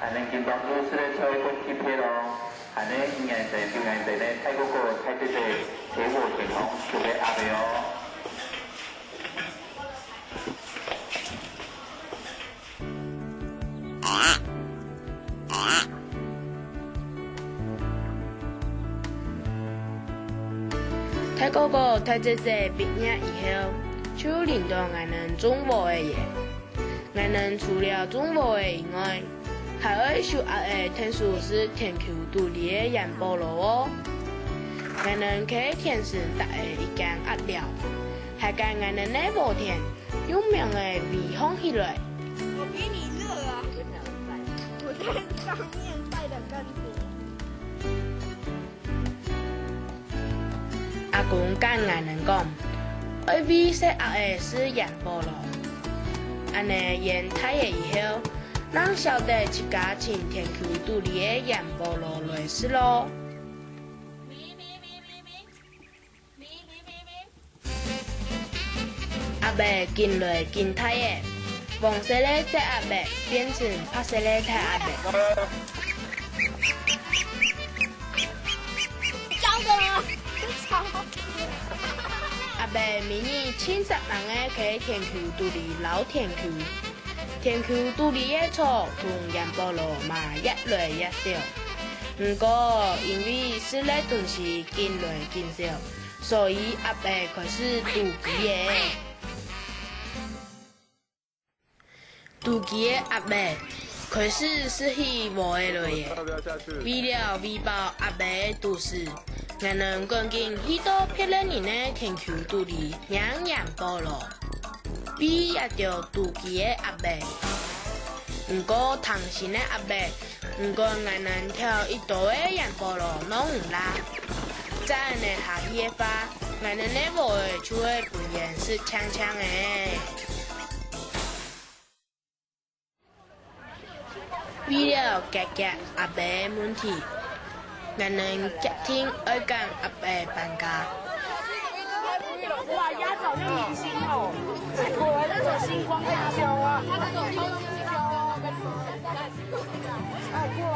安尼今当初是咧做一个贴片咯，安尼应该在表演在咧泰国个泰姐姐体育健康特别阿伯哦。 泰国个泰姐姐毕业以后，就领导我们中国的嘢。我们除了中国的以外，还会受压的听说是天球独立的杨菠萝哦。我们可以天生搭的一间压料，还将我们的某天有名的微风起来。我比你热啊！我在上面晒的更多。 阿公跟我们讲，爱味食鸭的是杨菠萝，安尼腌太热以后，咱晓得一家请天球独立的杨菠萝来吃咯。阿伯进来进太热，黄色的太阿伯变成白色的太阿伯。教的吗？阿伯明年70人的去天球独立老天球，天球独立的草同杨菠萝嘛越来越少。不过因为是咧东西进来进少，所以阿伯开始妒忌的。妒忌的阿伯开始失去无的来的，为了喂饱阿伯的肚子。 我们赶紧许多漂亮人的天球独立养杨菠萝，比也着妒忌的阿伯。不过贪心的阿伯，不管我们挑一朵的杨菠萝弄唔啦，在俺的下野花，俺们的无的就会本颜是呛呛的。为了解决阿伯的问题。 我们决定要跟阿伯搬家。哇，鸭子好像明星哦！我那种星光大道啊，他那种超级高啊，哎，过啊！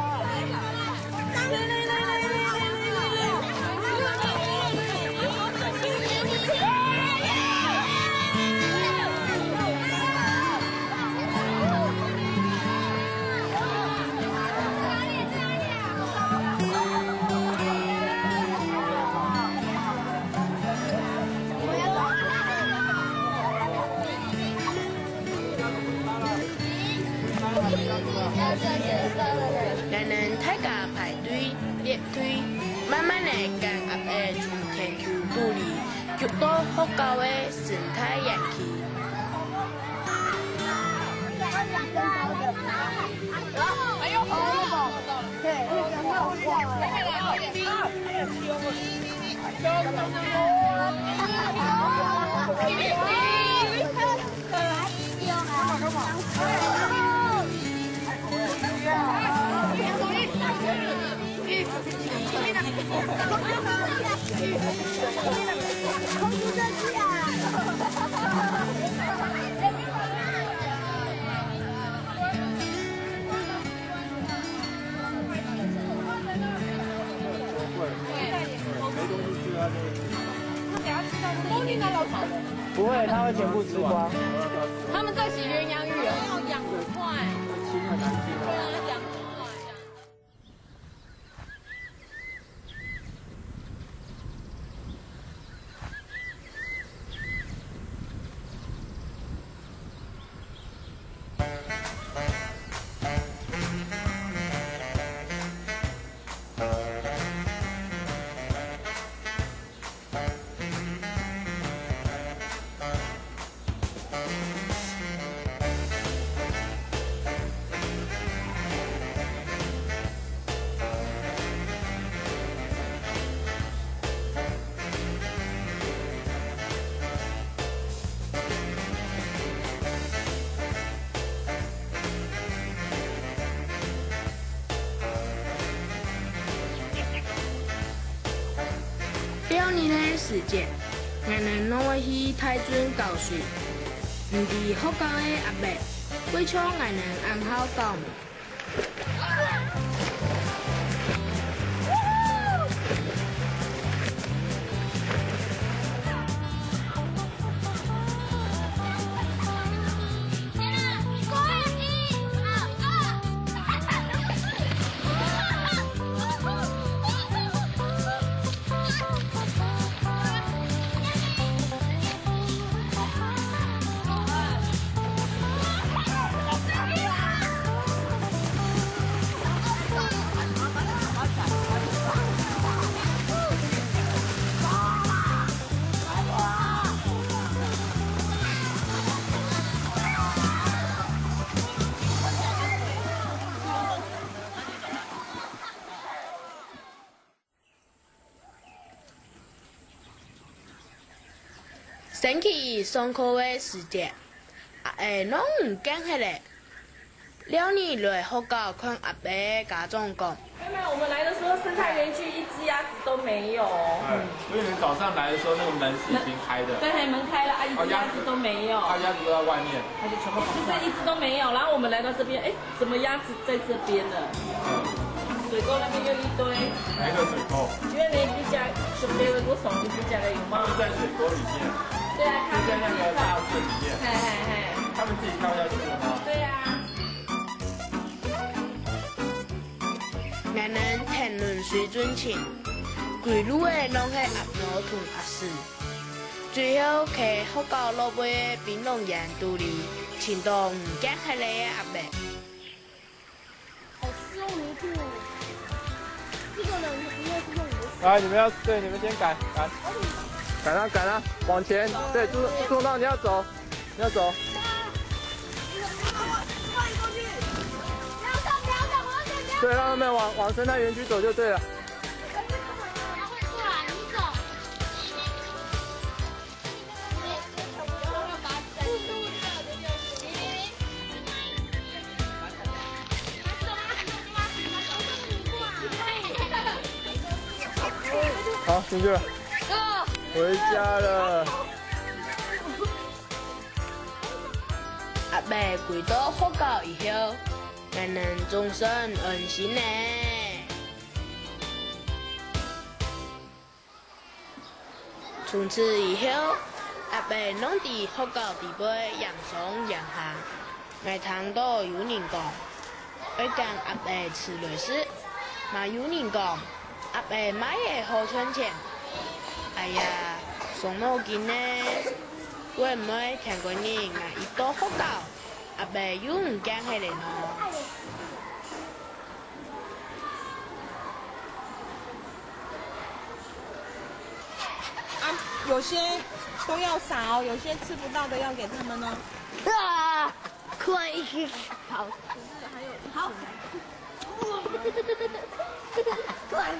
我们大家排队列队，慢慢的跟阿伯从天球肚里吸到好高的生态氧气。哎呦，对，空中这只啊！不会，他会全部吃光。他们在洗鸳鸯浴哦，要养很快，亲很难亲对啊，啊。养很快。6年的时间，我们拢会去泰尊教书，唔知福高的阿伯，会唱我们安好教。升起上课的时节，拢唔拣迄个。了年来学校看阿伯家长讲。妹妹，我们来的时候生态园区一只鸭子都没有。所以你们早上来的时候，那个门是已经开的。对，门开了，一只鸭子都没有。鸭子都在外面。它就全部跑出来。就是一只都没有，然后我们来到这边，怎么鸭子在这边呢？水沟那边又一堆。哪个水沟？因为你只家准备了多少？你只家的有吗？就在水沟里面。对啊，就在那个大水里面。嘿。他们自己跳下去了吗？对呀。俺们谈论水准情，规路的拢是阿婆同阿叔，最后去学校路尾的槟榔园肚里，请到唔拣迄个阿伯。好湿哦，泥土。这个人应该是用你的。来，你们先赶啊，往前，对，做到你要走。换过去。不要动，往前不要。对，让他们往生态园区走就对了。可是他会过来，你走。好，进去了。回家了。阿伯回到学校以后，俺们终身安心呢。从此以后，阿伯拢伫学校地尾养上养下，我听到有人讲，要跟阿伯吃类似，嘛有人讲阿伯买的好存钱。哎呀，伤脑筋呢！我唔会听过人啊，一到学校，阿伯又唔拣迄个喏。有些都要撒哦，有些吃不到的要给他们哦。啊！快去跑！好。快！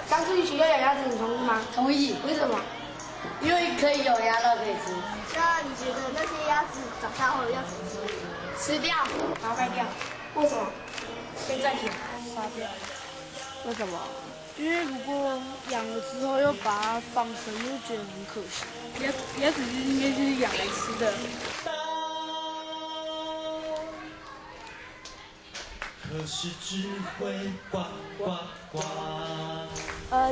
刚出去学校养鸭子，你同意吗？同意。为什么？因为可以有鸭肉可以吃。那你觉得那些鸭子长大后要怎么处理？吃掉，把它卖掉。为什么？可以赚钱。杀掉。为什么？因为如果养了之后又把它放生，就觉得很可惜。鸭子应该就是养来吃的。可是只会呱呱呱。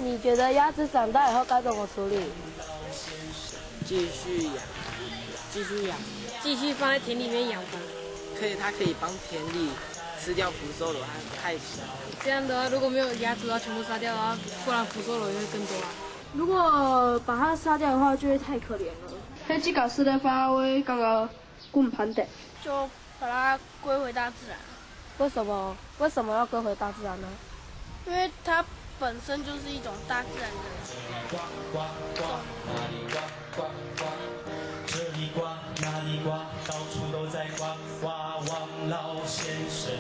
你觉得鸭子长大以后该怎么处理？继续养，继续放在田里面养吧。它可以帮田里吃掉捕兽螺和害虫。这样的话，如果没有鸭子的话，全部杀掉的话，不然捕兽螺也会更多啊。如果把它杀掉的话，就会太可怜了。迄这个事的话，我感觉更盘的。就把它归回大自然。为什么要归回大自然呢？因为它本身就是一种大自然的。呱呱呱，哪里呱呱呱，这里呱那里呱，到处都在呱呱。王老先生